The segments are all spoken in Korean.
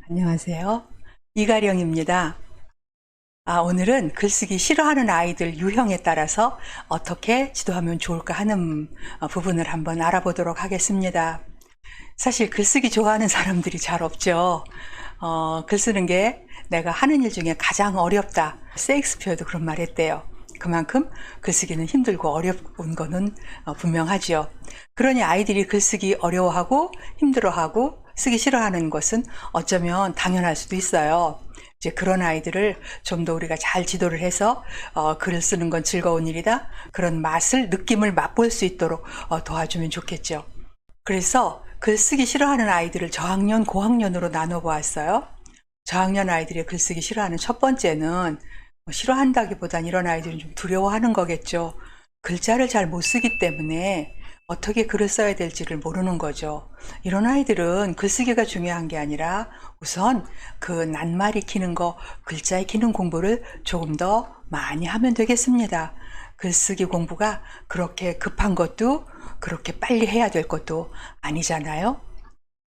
안녕하세요. 이가령입니다. 오늘은 글쓰기 싫어하는 아이들 유형에 따라서 어떻게 지도하면 좋을까 하는 부분을 한번 알아보도록 하겠습니다. 사실 글쓰기 좋아하는 사람들이 잘 없죠. 글 쓰는 게 내가 하는 일 중에 가장 어렵다. 셰익스피어도 그런 말 했대요. 그만큼 글쓰기는 힘들고 어려운 거는 분명하지요. 그러니 아이들이 글쓰기 어려워하고 힘들어하고 쓰기 싫어하는 것은 어쩌면 당연할 수도 있어요. 이제 그런 아이들을 좀 더 우리가 잘 지도를 해서 글을 쓰는 건 즐거운 일이다. 그런 맛을, 느낌을 맛볼 수 있도록 도와주면 좋겠죠. 그래서 글쓰기 싫어하는 아이들을 저학년, 고학년으로 나눠 보았어요. 저학년 아이들이 글쓰기 싫어하는 첫 번째는 싫어한다기보단 이런 아이들은 좀 두려워하는 거겠죠. 글자를 잘 못 쓰기 때문에 어떻게 글을 써야 될지를 모르는 거죠. 이런 아이들은 글쓰기가 중요한 게 아니라 우선 그 낱말 익히는 거, 글자 익히는 공부를 조금 더 많이 하면 되겠습니다. 글쓰기 공부가 그렇게 급한 것도 그렇게 빨리 해야 될 것도 아니잖아요.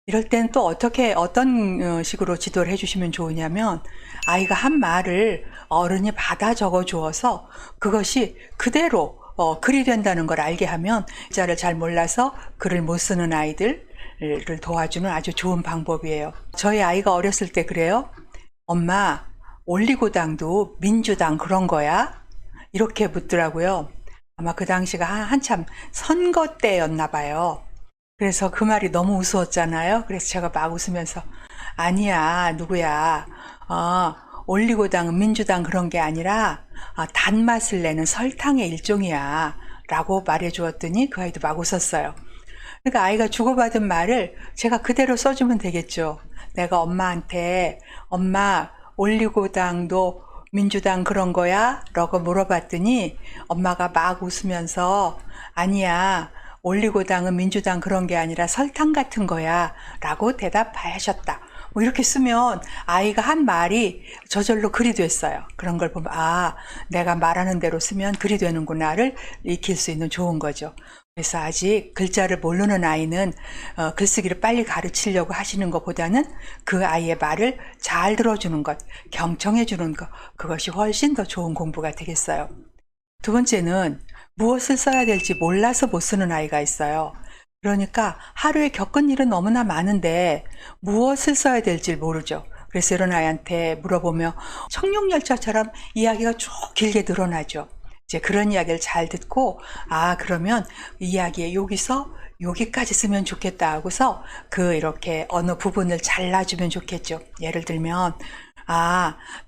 이럴 땐 또 어떤 식으로 지도를 해주시면 좋으냐면, 아이가 한 말을 어른이 받아 적어 주어서 그것이 그대로 글이 된다는 걸 알게 하면, 글자를 잘 몰라서 글을 못 쓰는 아이들을 도와주는 아주 좋은 방법이에요. 저희 아이가 어렸을 때 그래요. 엄마, 올리고당도 민주당 그런 거야? 이렇게 묻더라고요. 아마 그 당시가 한참 선거 때였나 봐요. 그래서 그 말이 너무 우스웠잖아요. 그래서 제가 막 웃으면서, 아니야, 누구야. 올리고당은 민주당 그런 게 아니라 단맛을 내는 설탕의 일종이야 라고 말해 주었더니 그 아이도 막 웃었어요. 그러니까 아이가 주고받은 말을 제가 그대로 써주면 되겠죠. 내가 엄마한테, 엄마, 올리고당도 민주당 그런 거야? 라고 물어봤더니 엄마가 막 웃으면서, 아니야, 올리고당은 민주당 그런 게 아니라 설탕 같은 거야 라고 대답하셨다. 뭐 이렇게 쓰면 아이가 한 말이 저절로 글이 됐어요. 그런 걸 보면 내가 말하는 대로 쓰면 글이 되는구나를 익힐 수 있는 좋은 거죠. 그래서 아직 글자를 모르는 아이는 글쓰기를 빨리 가르치려고 하시는 것보다는 그 아이의 말을 잘 들어주는 것, 경청해 주는 것, 그것이 훨씬 더 좋은 공부가 되겠어요. 두 번째는 무엇을 써야 될지 몰라서 못 쓰는 아이가 있어요. 그러니까 하루에 겪은 일은 너무나 많은데 무엇을 써야 될지 모르죠. 그래서 이런 아이한테 물어보면 청룡열차처럼 이야기가 쭉 길게 늘어나죠. 이제 그런 이야기를 잘 듣고, 그러면 이야기에 여기서 여기까지 쓰면 좋겠다 하고서 이렇게 어느 부분을 잘라주면 좋겠죠. 예를 들면,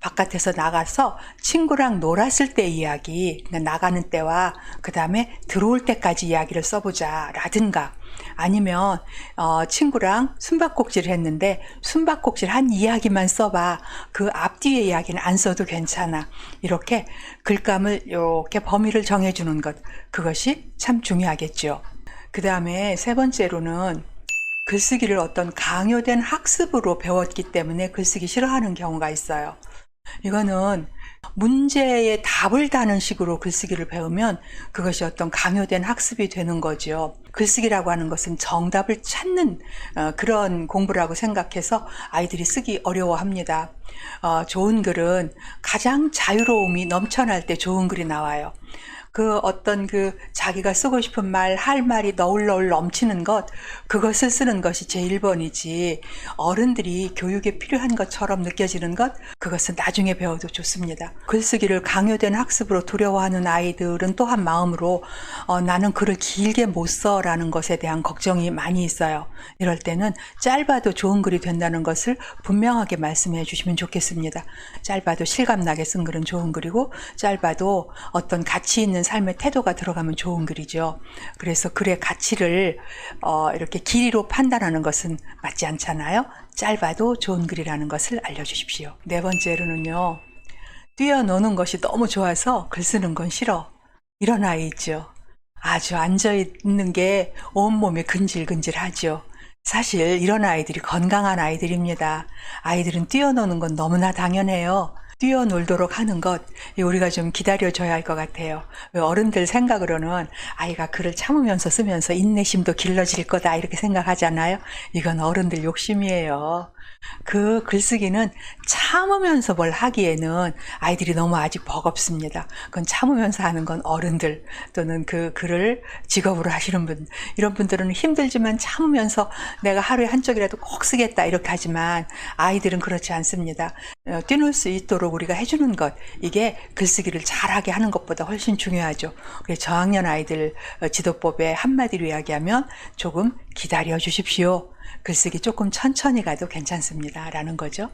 바깥에서 나가서 친구랑 놀았을 때 이야기, 나가는 때와 그 다음에 들어올 때까지 이야기를 써보자 라든가, 아니면 친구랑 숨바꼭질을 했는데 숨바꼭질 한 이야기만 써봐. 그 앞뒤의 이야기는 안 써도 괜찮아. 이렇게 글감을 이렇게 범위를 정해주는 것, 그것이 참 중요하겠죠. 그 다음에 세 번째로는 글쓰기를 어떤 강요된 학습으로 배웠기 때문에 글쓰기 싫어하는 경우가 있어요. 이거는 문제에 답을 다는 식으로 글쓰기를 배우면 그것이 어떤 강요된 학습이 되는 거죠. 글쓰기라고 하는 것은 정답을 찾는 그런 공부라고 생각해서 아이들이 쓰기 어려워합니다. 좋은 글은 가장 자유로움이 넘쳐날 때 좋은 글이 나와요. 자기가 쓰고 싶은 말, 할 말이 너울너울 넘치는 것, 그것을 쓰는 것이 제 1번이지, 어른들이 교육에 필요한 것처럼 느껴지는 것, 그것은 나중에 배워도 좋습니다. 글쓰기를 강요된 학습으로 두려워하는 아이들은 또한 마음으로 나는 글을 길게 못 써라는 것에 대한 걱정이 많이 있어요. 이럴 때는 짧아도 좋은 글이 된다는 것을 분명하게 말씀해 주시면 좋겠습니다. 짧아도 실감나게 쓴 글은 좋은 글이고, 짧아도 어떤 가치 있는 삶의 태도가 들어가면 좋은 글이죠. 그래서 글의 가치를 이렇게 길이로 판단하는 것은 맞지 않잖아요. 짧아도 좋은 글이라는 것을 알려주십시오. 네 번째로는요, 뛰어노는 것이 너무 좋아서 글 쓰는 건 싫어. 이런 아이 있죠. 아주 앉아있는 게 온몸이 근질근질하죠. 사실 이런 아이들이 건강한 아이들입니다. 아이들은 뛰어노는 건 너무나 당연해요. 뛰어놀도록 하는 것, 우리가 좀 기다려줘야 할 것 같아요. 어른들 생각으로는 아이가 글을 참으면서 쓰면서 인내심도 길러질 거다 이렇게 생각하잖아요. 이건 어른들 욕심이에요. 그 글쓰기는 참으면서 뭘 하기에는 아이들이 너무 아직 버겁습니다. 그건 참으면서 하는 건 어른들 또는 그 글을 직업으로 하시는 분, 이런 분들은 힘들지만 참으면서 내가 하루에 한 쪽이라도 꼭 쓰겠다 이렇게 하지만 아이들은 그렇지 않습니다. 뛰놀 수 있도록 우리가 해주는 것, 이게 글쓰기를 잘하게 하는 것보다 훨씬 중요하죠. 그래서 저학년 아이들 지도법에 한마디로 이야기하면 조금 기다려 주십시오. 글쓰기 조금 천천히 가도 괜찮습니다. 라는 거죠.